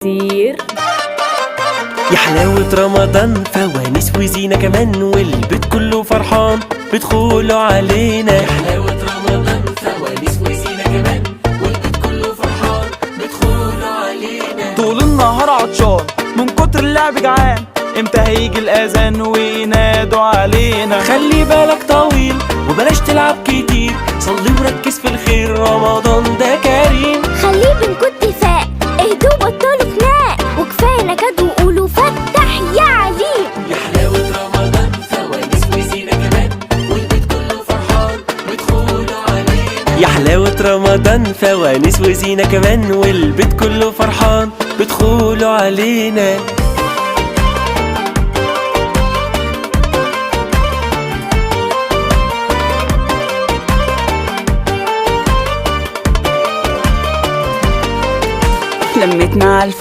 كتير. يا حلاوة رمضان فوانيس وزينة كمان والبيت كله فرحان بيدخلوا علينا. يا حلاوة رمضان فوانيس وزينة كمان والبيت كله فرحان بيدخلوا علينا. طول النهار عطشان من كتر اللعب جعان، امتى هيجي الاذان وينادوا علينا؟ خلي بالك طويل وبلاش تلعب كتير، صلي وركز في الخير رمضان ده كريم. خليه بينكوا اتفاق، اهدوا بطلوا خناق، وكفايه نكد وقولوا فتح يا عليم. يا حلاوة رمضان فوانيس وزينة كمان والبيت كله فرحان بيدخلوا علينا. يا حلاوة رمضان فوانيس وزينة كمان والبيت كله فرحان بيدخلوا علينا. لمتنا عالفطار